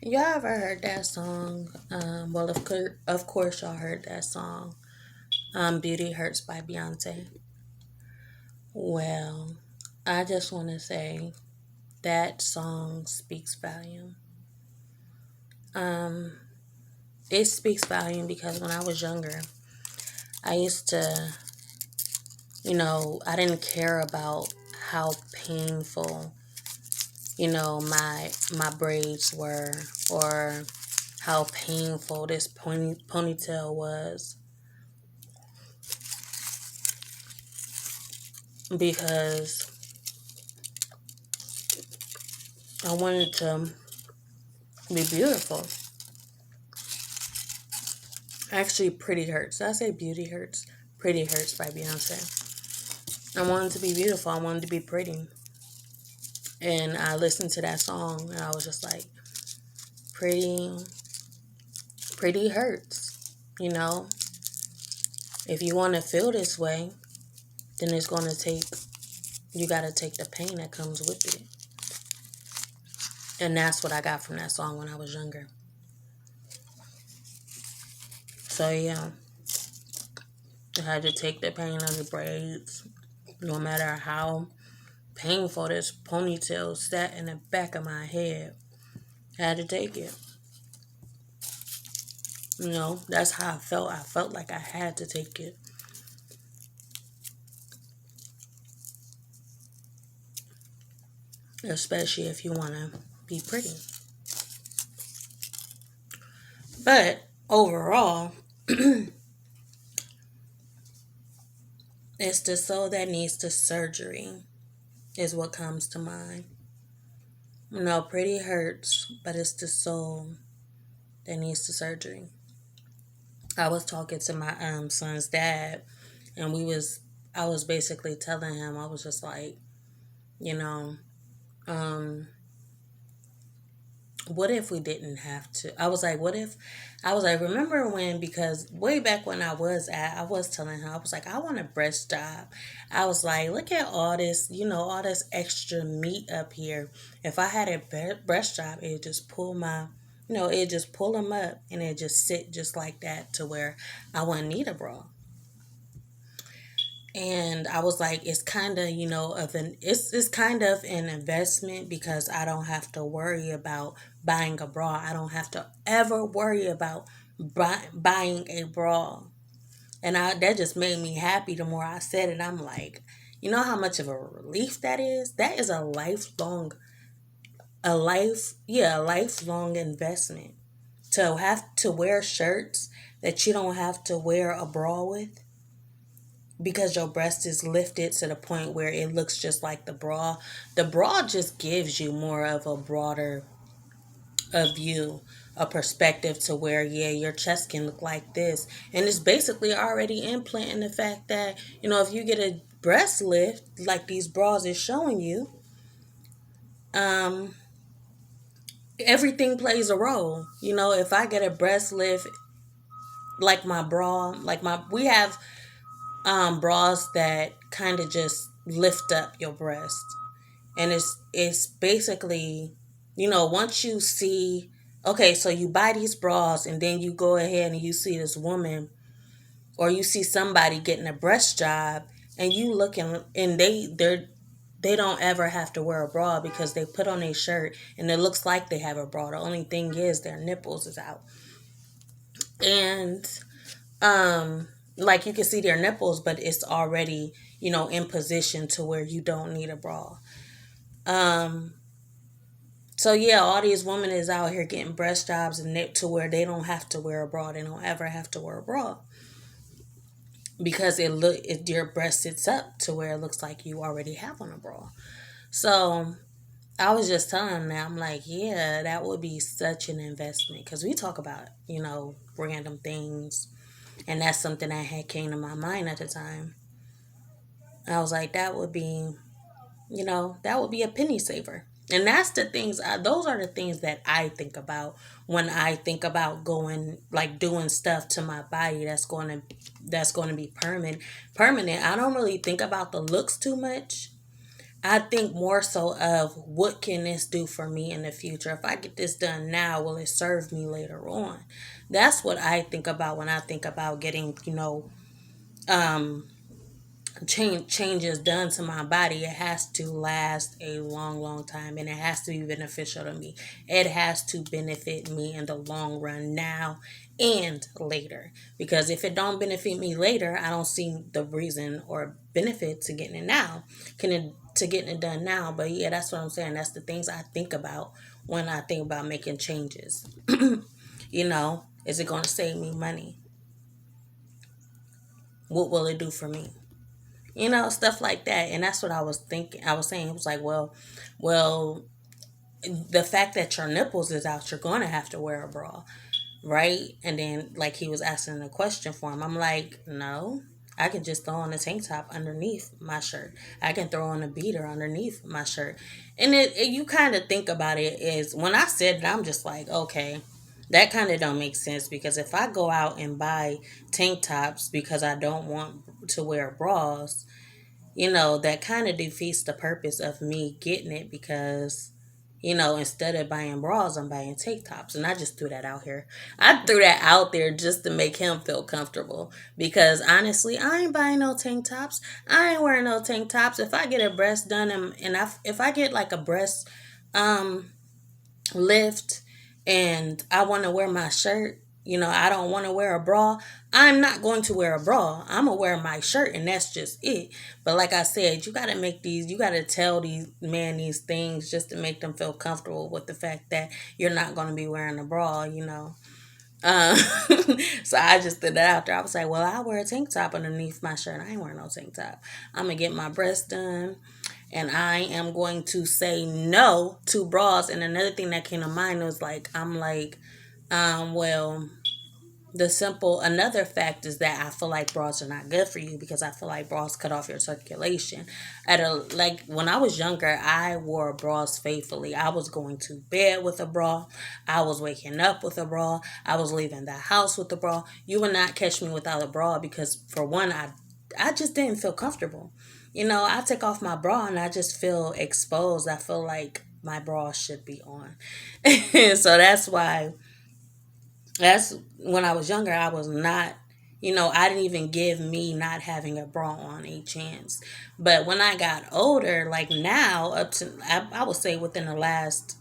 Y'all ever heard that song? Well, of course, y'all heard that song. "Beauty Hurts" by Beyonce. Well, I just want to say that song speaks volume. Um, it speaks volume because when I was younger, I used to, I didn't care about how painful, my braids were, or how painful this ponytail was, because I wanted to be beautiful. Actually, Pretty Hurts. Did I say Beauty Hurts? Pretty Hurts by Beyonce. I wanted to be beautiful. I wanted to be pretty. And I listened to that song and I was just like, pretty, pretty hurts. You know, if you want to feel this way, then you got to take the pain that comes with it. And that's what I got from that song when I was younger. So, yeah, I had to take the pain of the braids, no matter how painful this ponytail sat in the back of my head. I had to take it. That's how I felt. I felt like I had to take it. Especially if you want to be pretty. But overall, it's the soul that needs the surgery, is what comes to mind. Pretty hurts, but it's the soul that needs the surgery. I was talking to my son's dad, and I was basically telling him, I was just like, you know, um, what if we didn't have to? I was like, remember when, because way back when I was telling her, I was like, I want a breast job. I was like, look at all this, all this extra meat up here. If I had a breast job, it'd just it'd just pull them up and it'd just sit just like that to where I wouldn't need a bra. And I was like, it's kind of, it's kind of an investment because I don't have to worry about buying a bra. I don't have to ever worry about buying a bra. And that just made me happy the more I said it. I'm like, you know how much of a relief that is? That is a lifelong investment. To have to wear shirts that you don't have to wear a bra with, because your breast is lifted to the point where it looks just like the bra. The bra just gives you more of a broader a view, a perspective to where, yeah, your chest can look like this. And it's basically already implanting the fact that, if you get a breast lift like these bras is showing you, um, everything plays a role. If I get a breast lift like my bra, we have bras that kind of just lift up your breast. And it's basically, once you see, okay, so you buy these bras and then you go ahead and you see this woman, or you see somebody getting a breast job, and you looking, and they don't ever have to wear a bra because they put on a shirt and it looks like they have a bra. The only thing is their nipples is out. And like, you can see their nipples, but it's already, in position to where you don't need a bra. Um, so yeah, all these women is out here getting breast jobs and to where they don't have to wear a bra. They don't ever have to wear a bra because your breast sits up to where it looks like you already have on a bra. So I was just telling them that, I'm like, yeah, that would be such an investment, because we talk about, random things, and that's something that had came to my mind at the time. I was like, that would be a penny saver. And that's the things, those are the things that I think about when I think about going, like, doing stuff to my body that's going to be permanent. I don't really think about the looks too much, I think more so of what can this do for me in the future? If I get this done now, will it serve me later on? That's what I think about when I think about getting, um, changes done to my body. It has to last a long time, and it has to be beneficial to me. It has to benefit me in the long run, now and later. Because if it don't benefit me later, I don't see the reason or benefit to getting it now. To getting it done now. But yeah, that's what I'm saying. That's the things I think about when I think about making changes. Is it going to save me money? What will it do for me? Stuff like that. And that's what I was thinking. I was saying, it was like, well, the fact that your nipples is out, you're going to have to wear a bra, right? And then, like, he was asking a question for him. I'm like, no, I can just throw on a tank top underneath my shirt. I can throw on a beater underneath my shirt. And you kind of think about it, is when I said it, I'm just like, okay, that kind of don't make sense, because if I go out and buy tank tops because I don't want to wear bras, that kind of defeats the purpose of me getting it, because, instead of buying bras, I'm buying tank tops. And I just threw that out here. I threw that out there just to make him feel comfortable, because honestly, I ain't buying no tank tops. I ain't wearing no tank tops. If I get a breast done, if I get like a breast um lift and I want to wear my shirt, I don't want to wear a bra, I'm not going to wear a bra. I'm going to wear my shirt, and that's just it. But like I said, you got to tell these men these things just to make them feel comfortable with the fact that you're not going to be wearing a bra. Uh, so I just threw that out there. I was like, well, I wear a tank top underneath my shirt. I ain't wearing no tank top. I'm going to get my breasts done, and I am going to say no to bras. And another thing that came to mind was like, I'm like, well, another fact is that I feel like bras are not good for you, because I feel like bras cut off your circulation. Like when I was younger, I wore bras faithfully. I was going to bed with a bra. I was waking up with a bra. I was leaving the house with a bra. You would not catch me without a bra, because for one, I just didn't feel comfortable. I take off my bra and I just feel exposed. I feel like my bra should be on. So that's when I was younger, I was not, I didn't even give me not having a bra on a chance. But when I got older, like now, up to, I would say within the last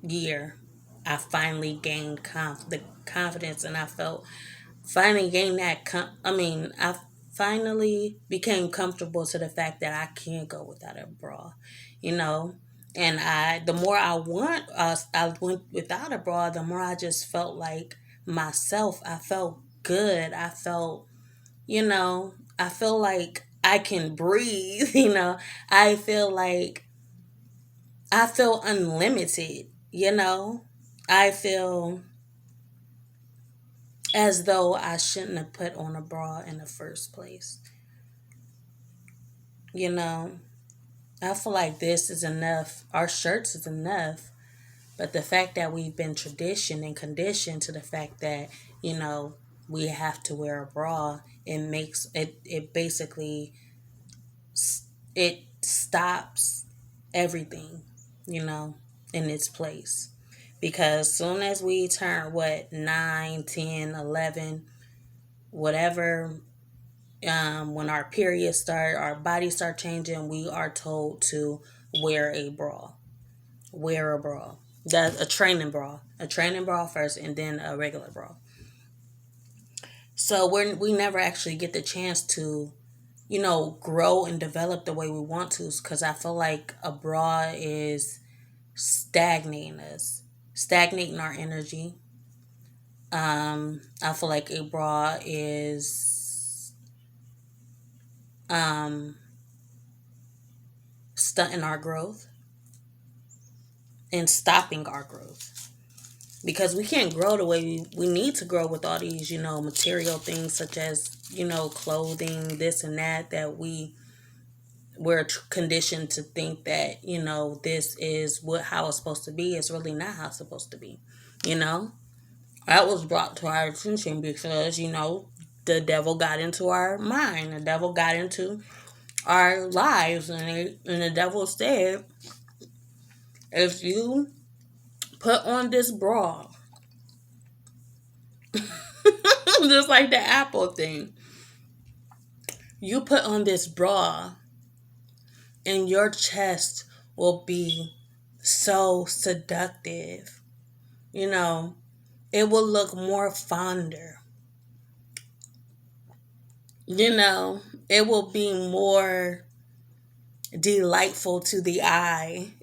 year, I finally gained the confidence, and I felt finally gained that. I finally became comfortable to the fact that I can go without a bra, you know. And the more I went without a bra, the more I just felt like myself. I felt good. I feel like I can breathe. I feel like I feel unlimited. I feel as though I shouldn't have put on a bra in the first place. You know, I feel like this is enough. Our shirts is enough. But the fact that we've been traditioned and conditioned to the fact that, you know, we have to wear a bra, it basically, it stops everything, in its place. Because soon as we turn, 9, 10, 11, whatever, when our periods start, our bodies start changing, we are told to wear a bra. Wear a bra. That's a training bra. A training bra first, and then a regular bra. So we never actually get the chance to, grow and develop the way we want to, because I feel like a bra is stagnating us, stagnating our energy. I feel like a bra is um, stunting our growth and stopping our growth, because we can't grow the way we need to grow with all these, material things such as, clothing, this and that we're conditioned to think that, this is how it's supposed to be. It's really not how it's supposed to be. You know, that was brought to our attention because, the devil got into our mind. The devil got into our lives. And the devil said, if you put on this bra, just like the Apple thing, you put on this bra and your chest will be so seductive. You know, it will look more fonder. You know, it will be more delightful to the eye.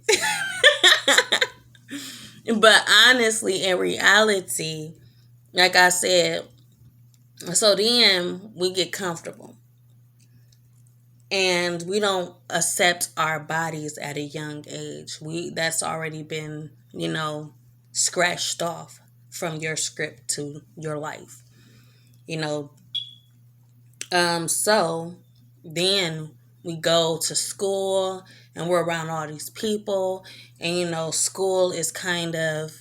But honestly, in reality, like I said, so then we get comfortable and we don't accept our bodies at a young age. That's already been, scratched off from your script to your life. You know, so then we go to school and we're around all these people, and school is kind of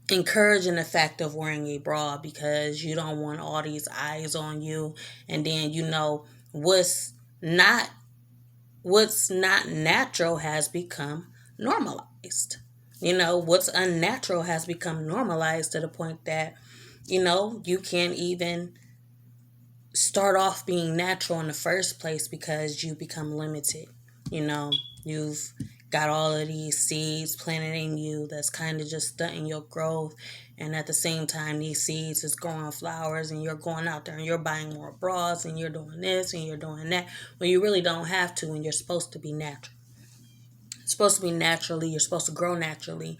encouraging the fact of wearing a bra because you don't want all these eyes on you. And then what's not natural has become normalized. What's unnatural has become normalized to the point that you can't even start off being natural in the first place because you become limited. You've got all of these seeds planted in you that's kind of just stunting your growth, and at the same time these seeds is growing flowers, and you're going out there and you're buying more bras and you're doing this and you're doing that when you really don't have to, and you're supposed to be natural. It's supposed to be naturally, you're supposed to grow naturally.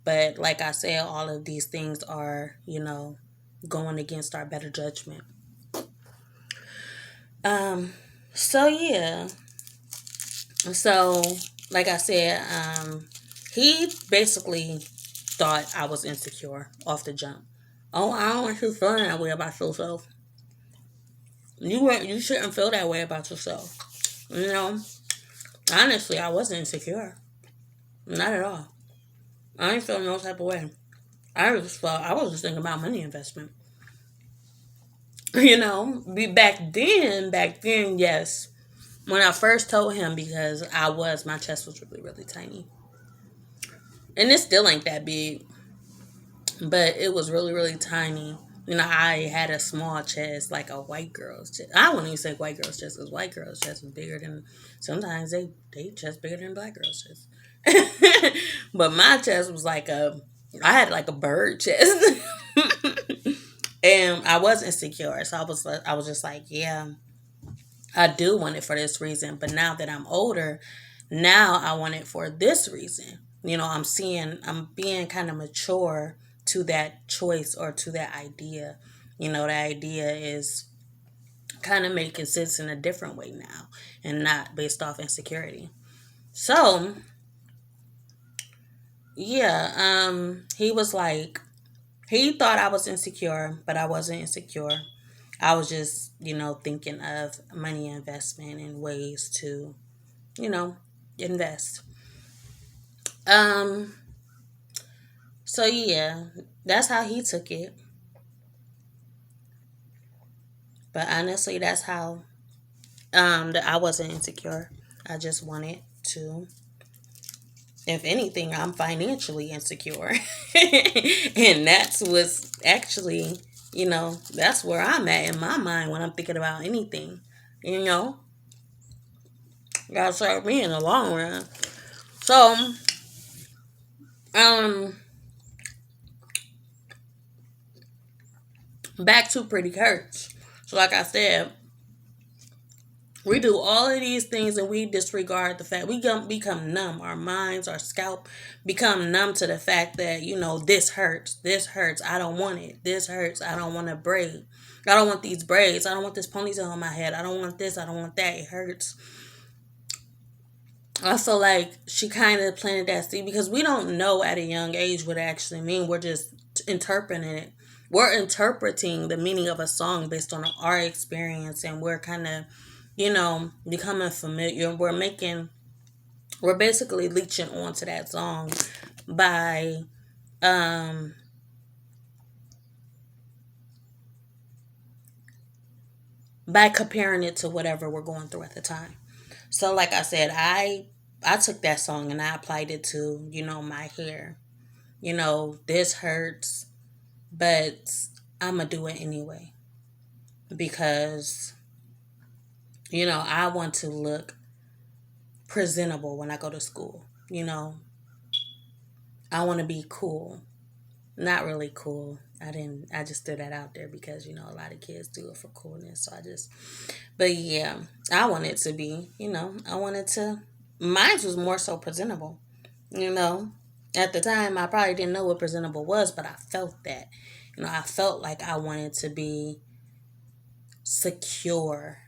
But like I said, all of these things are going against our better judgment. So yeah. So, like I said, he basically thought I was insecure off the jump. Oh, I don't want you feeling that way about yourself. You shouldn't feel that way about yourself. Honestly, I wasn't insecure. Not at all. I didn't feel no type of way. I was just thinking about money investment. Back then, yes. When I first told him, because my chest was really, really tiny. And it still ain't that big. But it was really, really tiny. I had a small chest, like a white girl's chest. I wouldn't even say white girl's chest, because white girl's chest is bigger than, sometimes they chest bigger than black girl's chest. But my chest was I had like a bird chest. And I was insecure. So I was just like, yeah, I do want it for this reason. But now that I'm older, now I want it for this reason. I'm being kind of mature to that choice or to that idea. The idea is kind of making sense in a different way now and not based off insecurity. So, yeah, he was like, he thought I was insecure, but I wasn't insecure. I was just, thinking of money investment and ways to, invest. So yeah, that's how he took it. But honestly, that's how that I wasn't insecure. I just wanted to, if anything, I'm financially insecure. And that's what's actually, that's where I'm at in my mind when I'm thinking about anything. Gotta serve me in the long run. So, back to Pretty Hurts. So, like I said, we do all of these things and we disregard the fact we become numb. Our minds, our scalp become numb to the fact that, this hurts. This hurts. I don't want it. This hurts. I don't want a braid. I don't want these braids. I don't want this ponytail on my head. I don't want this. I don't want that. It hurts. I feel like she kind of planted that seed because we don't know at a young age what it actually means. We're just interpreting it. We're interpreting the meaning of a song based on our experience, and we're kind of, becoming familiar. We're basically leeching onto that song by, by comparing it to whatever we're going through at the time. So like I said, I took that song and I applied it to, my hair. This hurts, but I'm going to do it anyway because I want to look presentable when I go to school. I want to be cool. Not really cool. I just threw that out there because, a lot of kids do it for coolness. But yeah, I want it to be, I wanted to, mine was more so presentable, you know. At the time, I probably didn't know what presentable was, but I felt that. I felt like I wanted to be secure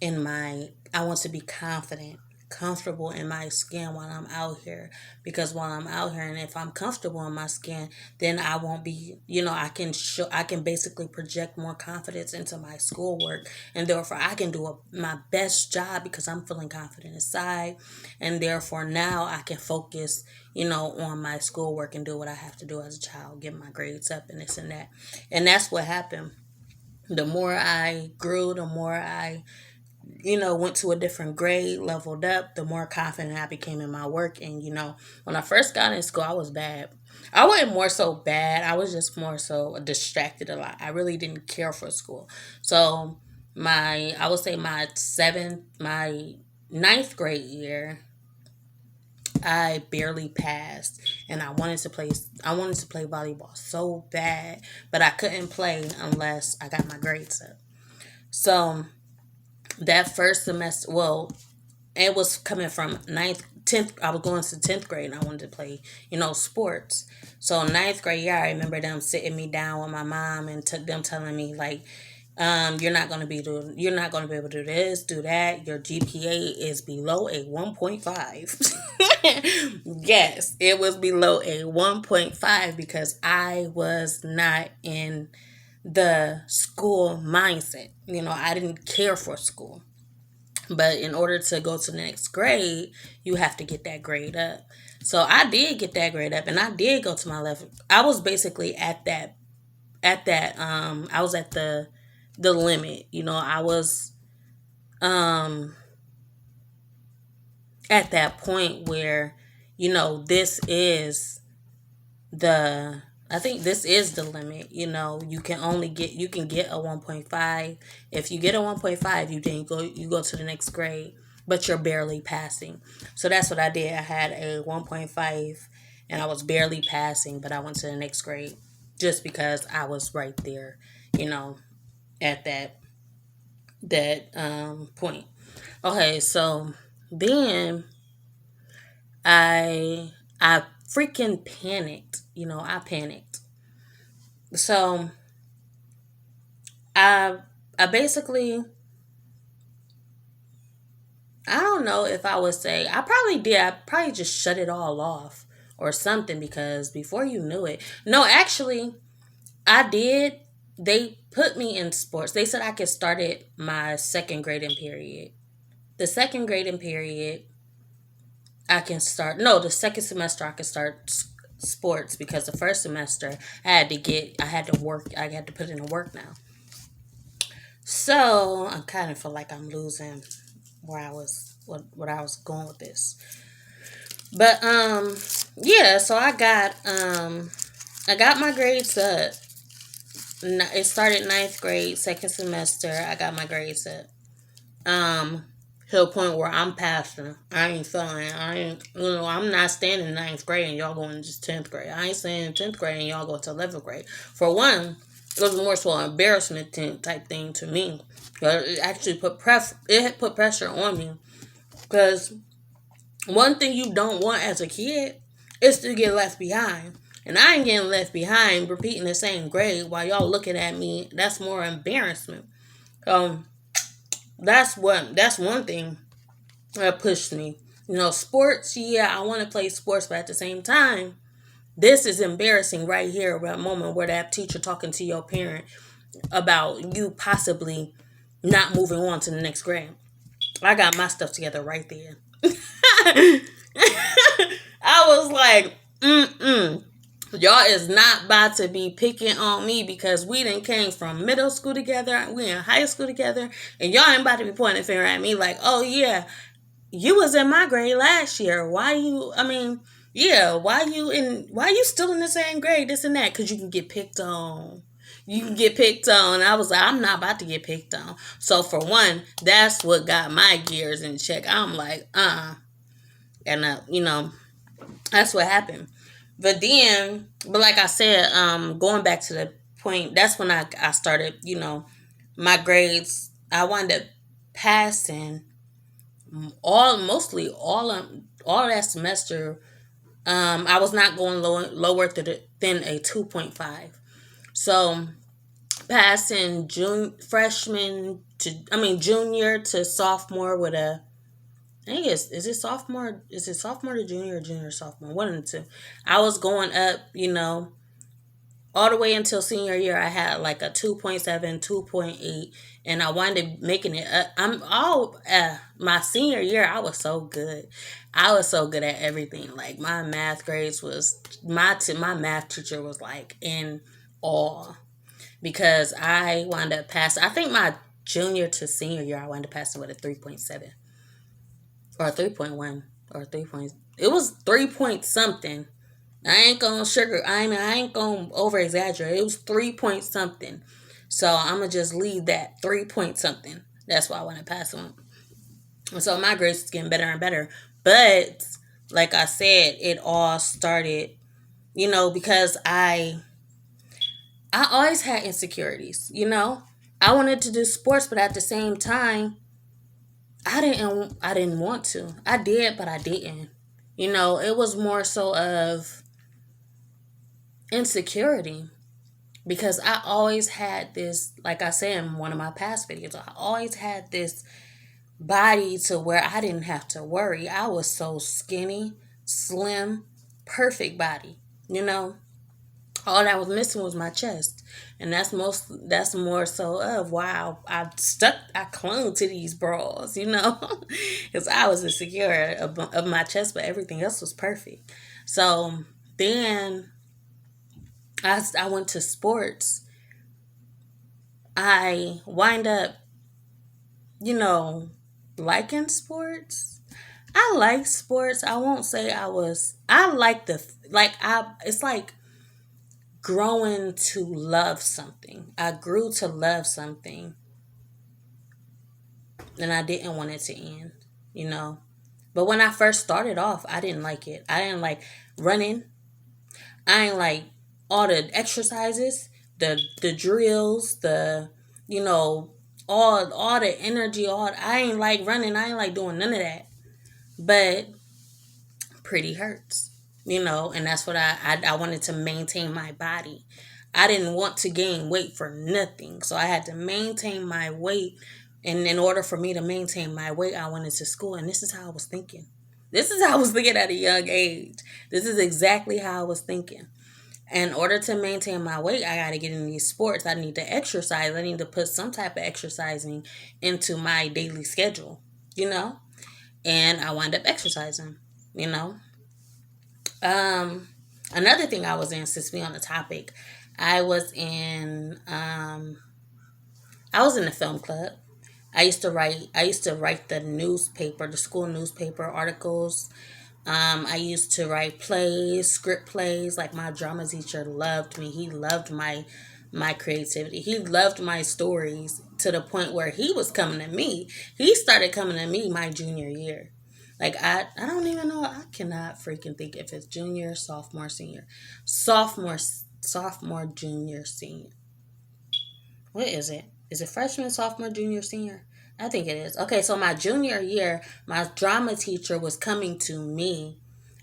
I want to be confident, comfortable in my skin while I'm out here. Because while I'm out here, and if I'm comfortable in my skin, then I won't be, I can basically project more confidence into my schoolwork. And therefore, I can do my best job because I'm feeling confident inside. And therefore, now I can focus, on my schoolwork and do what I have to do as a child, get my grades up and this and that. And that's what happened. The more I grew, the more I went to a different grade, leveled up, the more confident I became in my work. And, when I first got in school, I was bad. I wasn't more so bad. I was just more so distracted a lot. I really didn't care for school. So I would say my ninth grade year, I barely passed, and I wanted to play volleyball so bad, but I couldn't play unless I got my grades up. So that first semester, well, it was coming from 10th, I was going to 10th grade and I wanted to play, sports. So ninth grade year, I remember them sitting me down with my mom and them telling me like, you're not gonna be able to do this, do that. Your GPA is below a 1.5. Yes, it was below a 1.5 because I was not in the school mindset. I didn't care for school. But in order to go to the next grade, you have to get that grade up. So I did get that grade up and I did go to my level. I was basically at that I was at the limit. I was at that point where, this is I think this is the limit. You can get a 1.5. If you get a 1.5, you go to the next grade, but you're barely passing. So that's what I did. I had a 1.5 and I was barely passing, but I went to the next grade just because I was right there, at that point. Okay, so then I freaking panicked. I panicked. So I basically, I don't know if I would say, I probably did. I probably just shut it all off or something because before you knew it. No, actually, I did. They put me in sports. They said I could start at my second grading period. The second grading period, the second semester I can start sports because the first semester I had to put in the work now. So I kind of feel like I'm losing where I was, what I was going with this. But yeah, so I got my grades up. It started ninth grade, second semester. I got my grades up. To a point where I'm passing. I'm not staying in ninth grade and y'all going to just 10th grade. I ain't staying in 10th grade and y'all go to 11th grade. For one, it was more so an embarrassment type thing to me. But it actually put pressure on me. Because one thing you don't want as a kid is to get left behind. And I ain't getting left behind repeating the same grade while y'all looking at me. That's more embarrassment. That's one thing that pushed me. Sports, yeah, I want to play sports, but at the same time, this is embarrassing right here, at a moment where that teacher talking to your parent about you possibly not moving on to the next grade. I got my stuff together right there. I was like, Y'all is not about to be picking on me because we done came from middle school together, we in high school together, and y'all ain't about to be pointing a finger at me like, oh yeah, you was in my grade last year. Why you? I mean, yeah, why you in? Why you still in the same grade? This and that, because you can get picked on. You can get picked on. I was like, I'm not about to get picked on. So for one, that's what got my gears in check. I'm like, and that's what happened. But like I said, going back to the point, that's when I started, my grades. I wound up passing all that semester. I was not going lower than a 2.5. So passing junior to sophomore with a, I think is it sophomore? Is it sophomore to junior or junior to sophomore? One of the two. I was going up, all the way until senior year. I had like a 2.7, 2.8, and I wound up making it up. My senior year, I was so good. I was so good at everything. Like my math grades was, my math teacher was like in awe because I wound up passing. I think my junior to senior year, I wound up passing with a 3.7 or 3.1 or 3 point. It was 3 point something. I ain't gonna I ain't gonna over exaggerate. It was 3 point something. So I'm gonna just leave that 3 point something. That's why I want to pass on. And so my grades is getting better and better. But like I said, it all started, because I always had insecurities. I wanted to do sports, but at the same time, I didn't want to. I did, but I didn't. It was more so of insecurity because I always had this, like I said in one of my past videos, I always had this body to where I didn't have to worry. I was so skinny, slim, perfect body. All I was missing was my chest, and that's more so of why I clung to these bras, because I was insecure of my chest, but everything else was perfect. So then I went to sports. I wind up, liking sports. I like sports. I won't say I like it's like growing to love something. I grew to love something and I didn't want it to end. But when I first started off, I didn't like it. I didn't like running. I didn't like all the exercises, the drills, all the energy, I ain't like running, I ain't like doing none of that. But pretty hurts, and that's what I wanted to maintain my body. I didn't want to gain weight for nothing. So I had to maintain my weight. And in order for me to maintain my weight, I went into school. And this is how I was thinking. This is how I was thinking at a young age. This is exactly how I was thinking. In order to maintain my weight, I got to get in these sports. I need to exercise. I need to put some type of exercising into my daily schedule, And I wind up exercising, Another thing I was in, since we on the topic, I was in the film club. I used to write the newspaper, the school newspaper articles. I used to write plays, script plays. Like my drama teacher loved me. He loved my creativity. He loved my stories to the point where he was coming to me. He started coming to me my junior year. Like I don't even know. I cannot freaking think if it's junior, sophomore, senior, sophomore, junior, senior. What is it? Is it freshman, sophomore, junior, senior? I think it is. Okay, so my junior year, my drama teacher was coming to me,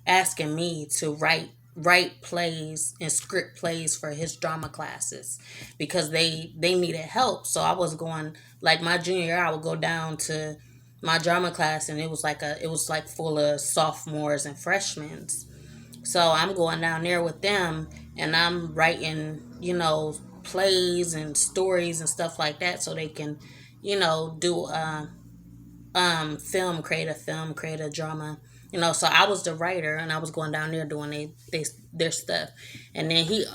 asking me to write plays and script plays for his drama classes because they needed help. So I was going, like my junior year, I would go down to my drama class and it was like full of sophomores and freshmen. So I'm going down there with them and I'm writing, plays and stories and stuff like that so they can, do film, create a drama So I was the writer, and I was going down there doing their stuff. And then he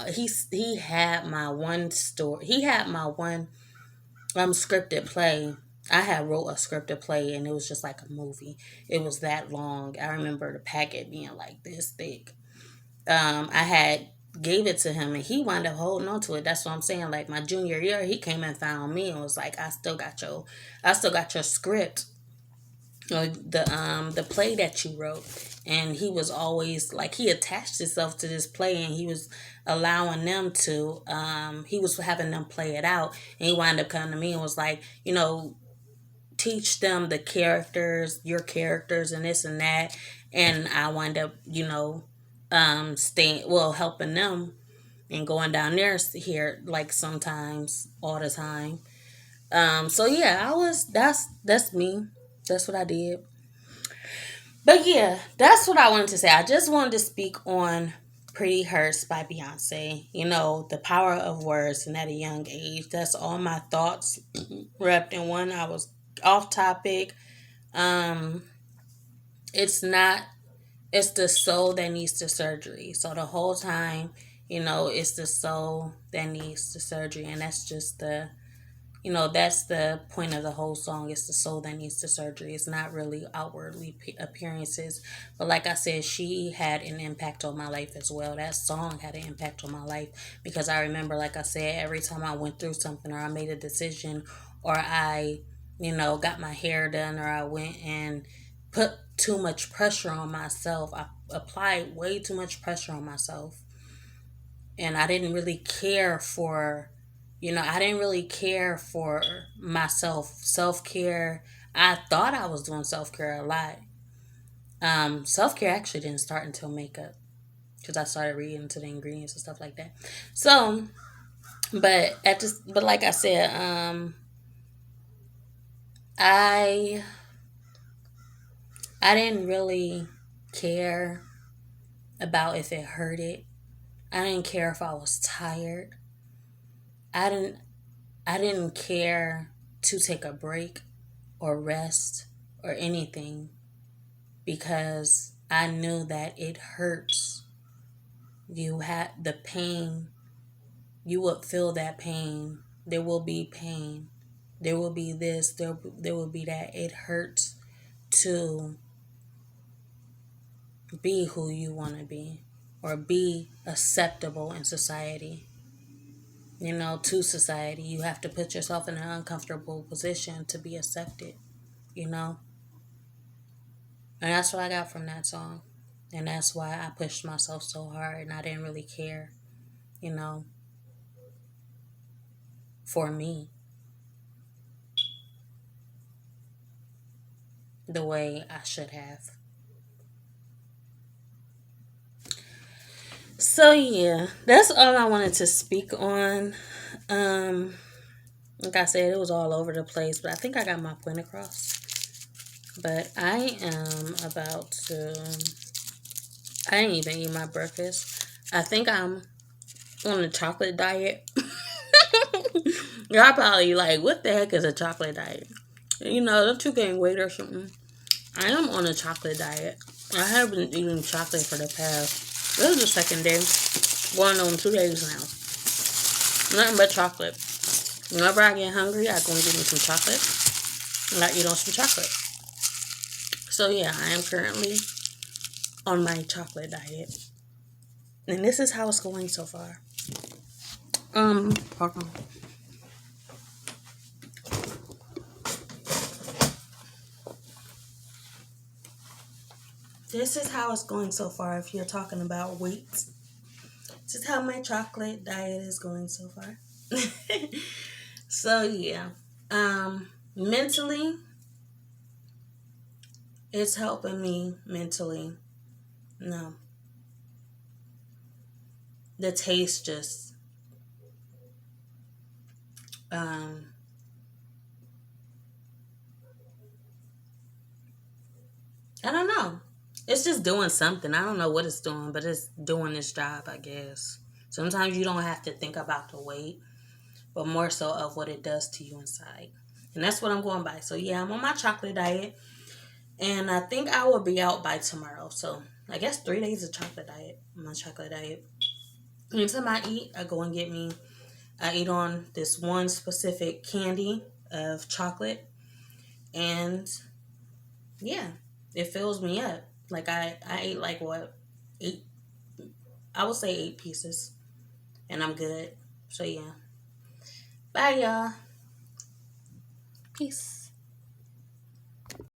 had my one story. He had my one scripted play. I had wrote a scripted play, and it was just like a movie. It was that long. I remember the packet being like this thick. I had gave it to him, and he wound up holding on to it. That's what I'm saying. Like my junior year, he came and found me and was like, I still got your script, or the play that you wrote. And he was always like, he attached himself to this play, and he was allowing them to he was having them play it out. And he wound up coming to me and was like, teach them the characters, your characters, and this and that. And I wind up, helping them and going down there here, like sometimes, all the time. So yeah, that's me. That's what I did. But yeah, that's what I wanted to say. I just wanted to speak on Pretty Hurts by Beyonce. The power of words, and at a young age. That's all my thoughts wrapped in one. I was off topic. Um, it's not, it's the soul that needs the surgery. So the whole time, it's the soul that needs the surgery. And that's just that's the point of the whole song. It's the soul that needs the surgery. It's not really outwardly appearances. But like I said, she had an impact on my life as well. That song had an impact on my life, because I remember, like I said, every time I went through something, or I made a decision, or I, got my hair done, or I went and put too much pressure on myself. I applied way too much pressure on myself. And I didn't really care for I didn't really care for myself. Self care. I thought I was doing self care a lot. Self care actually didn't start until makeup, because I started reading into the ingredients and stuff like that. So, but like I said, I I didn't really care about if it hurted. I didn't care if I was tired. I didn't I didn't care to take a break or rest or anything, because I knew that it hurts. You had the pain, you would feel that pain. There will be pain. There will be this, there will be that. It hurts to be who you want to be, or be acceptable in society. To society, you have to put yourself in an uncomfortable position to be accepted, you know? And that's what I got from that song. And that's why I pushed myself so hard, and I didn't really care, you know, for me, the way I should have. So yeah, that's all I wanted to speak on. Um, like I said, it was all over the place, but I think I got my point across. But I am about to. I didn't even eat my breakfast. I think I'm on a chocolate diet. Y'all probably like, what the heck is a chocolate diet? Don't you gain weight or something? I am on a chocolate diet. I have been eating chocolate for the past. This is the second day. Going on 2 days now. Nothing but chocolate. Whenever I get hungry, I go and get me some chocolate. And I eat on some chocolate. So yeah, I am currently on my chocolate diet. And this is how it's going so far. Hold on. This is how it's going so far if you're talking about weight. This is how my chocolate diet is going so far. So yeah. Mentally, it's helping me mentally. No. The taste just um I don't know. It's just doing something. I don't know what it's doing, but it's doing its job, I guess. Sometimes you don't have to think about the weight, but more so of what it does to you inside. And that's what I'm going by. So yeah, I'm on my chocolate diet. And I think I will be out by tomorrow. So I guess 3 days of chocolate diet. My chocolate diet. Anytime I eat, I go and get me. I eat on this one specific candy of chocolate, and yeah, it fills me up. Like I ate like what, 8? I would say 8 pieces, and I'm good. So yeah, bye y'all. Peace.